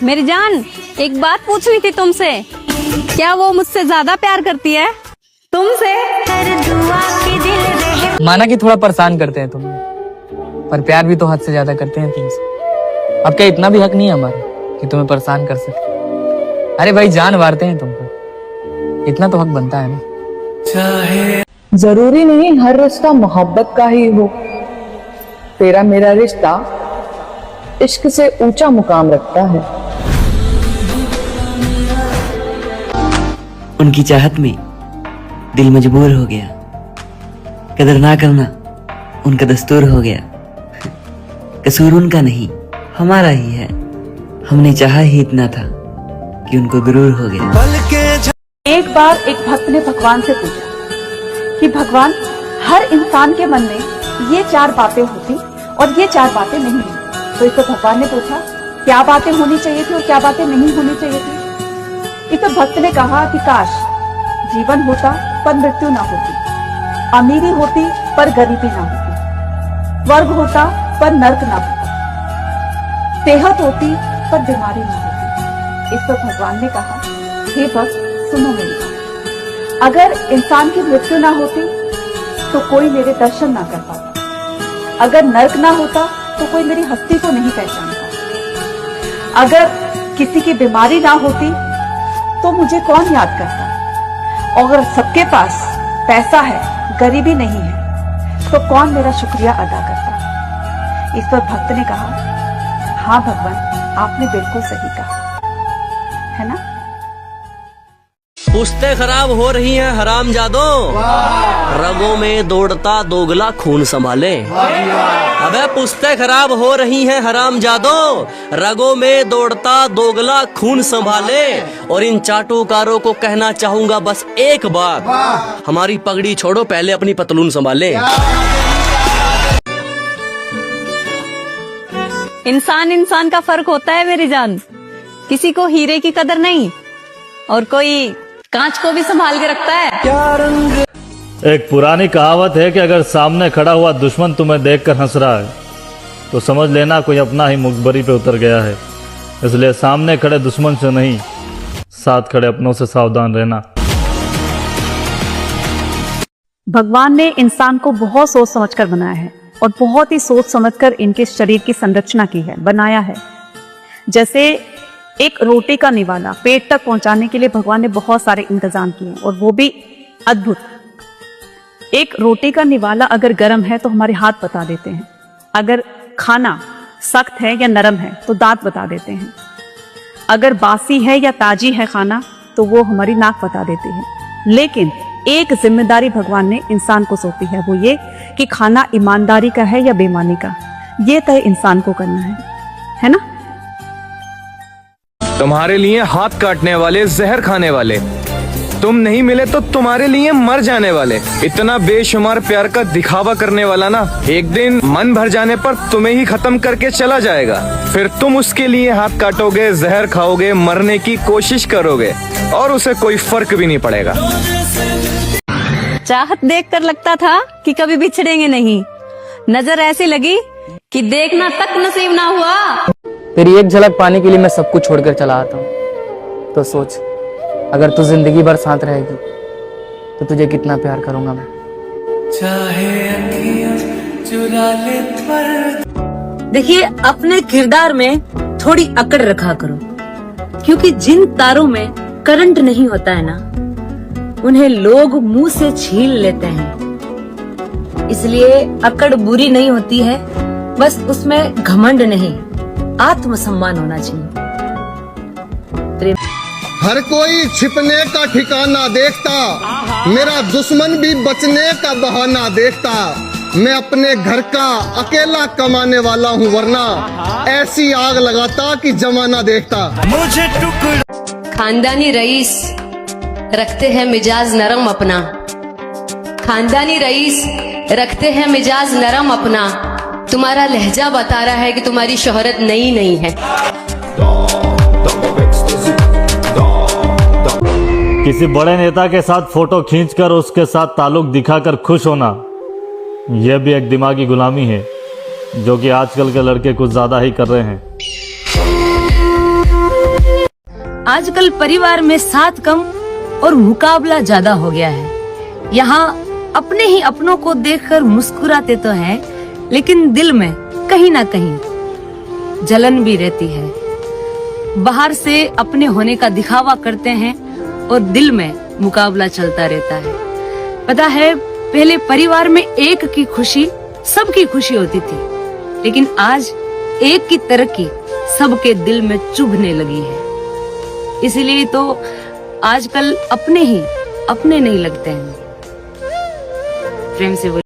मेरी जान, एक बात पूछनी थी तुमसे, क्या वो मुझसे ज्यादा प्यार करती है तुमसे? माना कि थोड़ा परेशान करते हैं तुम्हें, पर प्यार भी तो हद से ज्यादा करते हैं तुमसे। अब क्या इतना भी हक नहीं है हमारा कि तुम्हें परेशान कर सके? अरे भाई, जान वारते हैं तुम पर, इतना तो हक बनता है ना। जरूरी नहीं हर रिश्ता मोहब्बत का ही हो। तेरा मेरा रिश्ता इश्क से ऊंचा मुकाम रखता है। उनकी चाहत में दिल मजबूर हो गया, कदर ना करना उनका दस्तूर हो गया। कसूर उनका नहीं हमारा ही है, हमने चाहा ही इतना था कि उनको गुरूर हो गया। एक बार एक भक्त ने भगवान से पूछा कि भगवान, हर इंसान के मन में ये 4 बातें होती और ये 4 बातें नहीं होती। तो इसको भगवान ने पूछा क्या बातें होनी चाहिए थी और क्या बातें नहीं होनी चाहिए थी। इस तो भक्त ने कहा कि काश जीवन होता पर मृत्यु ना होती, अमीरी होती पर गरीबी ना होती, स्वर्ग होता पर नर्क ना होता, सेहत होती पर बीमारी ना होती। इस पर भगवान ने कहा, हे भक्त सुनो मेरी बात, अगर इंसान की मृत्यु ना होती तो कोई मेरे दर्शन ना कर पाता, अगर नर्क ना होता तो कोई मेरी हस्ती को नहीं पहचानता, अगर किसी की बीमारी ना होती तो मुझे कौन याद करता, और अगर सबके पास पैसा है गरीबी नहीं है तो कौन मेरा शुक्रिया अदा करता। इस पर भक्त ने कहा, हाँ भगवान, आपने बिल्कुल सही कहा, है ना। पुश्ते खराब हो रही हैं हरामजादो, रगों में दौड़ता दोगला खून संभाले। अबे पुश्ते खराब हो रही हैं हरामजादो, रगों में दौड़ता दोगला खून संभाले। और इन चाटुकारों को कहना चाहूंगा बस एक बात, हमारी पगड़ी छोड़ो, पहले अपनी पतलून संभाले। इंसान का फर्क होता है मेरी जान, किसी को हीरे की कदर नहीं और कोई कांच को भी संभाल के रखता है। एक पुरानी कहावत है कि अगर सामने खड़ा हुआ दुश्मन तुम्हें देखकर हंस रहा है तो समझ लेना कोई अपना ही मुखबरी पे उतर गया है। इसलिए सामने खड़े दुश्मन से नहीं, साथ खड़े अपनों से सावधान रहना। भगवान ने इंसान को बहुत सोच समझकर बनाया है और बहुत ही सोच समझकर इनके शरीर की संरचना की है, बनाया है। जैसे एक रोटी का निवाला पेट तक पहुंचाने के लिए भगवान ने बहुत सारे इंतजाम किए और वो भी अद्भुत। एक रोटी का निवाला अगर गर्म है तो हमारे हाथ बता देते हैं, अगर खाना सख्त है या नरम है तो दांत बता देते हैं, अगर बासी है या ताजी है खाना तो वो हमारी नाक बता देती है। लेकिन एक जिम्मेदारी भगवान ने इंसान को सौंपी है, वो ये कि खाना ईमानदारी का है या बेईमानी का, ये तय इंसान को करना है ना। तुम्हारे लिए हाथ काटने वाले, जहर खाने वाले, तुम नहीं मिले तो तुम्हारे लिए मर जाने वाले, इतना बेशुमार प्यार का दिखावा करने वाला ना, एक दिन मन भर जाने पर तुम्हें ही खत्म करके चला जाएगा। फिर तुम उसके लिए हाथ काटोगे, जहर खाओगे, मरने की कोशिश करोगे और उसे कोई फर्क भी नहीं पड़ेगा। चाहत देखकर लगता था कि कभी बिछड़ेंगे नहीं, नजर ऐसी लगी कि देखना तक नसीब ना हुआ। तेरी एक झलक पाने के लिए मैं सब कुछ छोड़कर चला आता हूँ, तो सोच अगर तू जिंदगी भर साथ रहेगी तो तुझे कितना प्यार करूंगा मैं। देखिए, अपने किरदार में थोड़ी अकड़ रखा करो, क्योंकि जिन तारों में करंट नहीं होता है ना, उन्हें लोग मुंह से छीन लेते हैं। इसलिए अकड़ बुरी नहीं होती है, बस उसमें घमंड नहीं, आत्मसम्मान होना चाहिए। हर कोई छिपने का ठिकाना देखता, मेरा दुश्मन भी बचने का बहाना देखता। मैं अपने घर का अकेला कमाने वाला हूँ, वरना ऐसी आग लगाता कि जमाना देखता। मुझे खानदानी रईस रखते हैं मिजाज नरम अपना, खानदानी रईस रखते हैं मिजाज नरम अपना, तुम्हारा लहजा बता रहा है कि तुम्हारी शोहरत नई नहीं है। किसी बड़े नेता के साथ फोटो खींचकर उसके साथ ताल्लुक दिखाकर खुश होना, यह भी एक दिमागी गुलामी है, जो कि आजकल के लड़के कुछ ज्यादा ही कर रहे हैं। आजकल परिवार में साथ कम और मुकाबला ज्यादा हो गया है। यहाँ अपने ही अपनों को देखकर मुस्कुराते तो हैं, लेकिन दिल में कहीं ना कहीं जलन भी रहती है। बाहर से अपने होने का दिखावा करते हैं और दिल में मुकाबला चलता रहता है। पता है, पहले परिवार में एक की खुशी सबकी खुशी होती थी, लेकिन आज एक की तरक्की सबके दिल में चुभने लगी है। इसीलिए तो आजकल अपने ही अपने नहीं लगते हैं। प्रेम से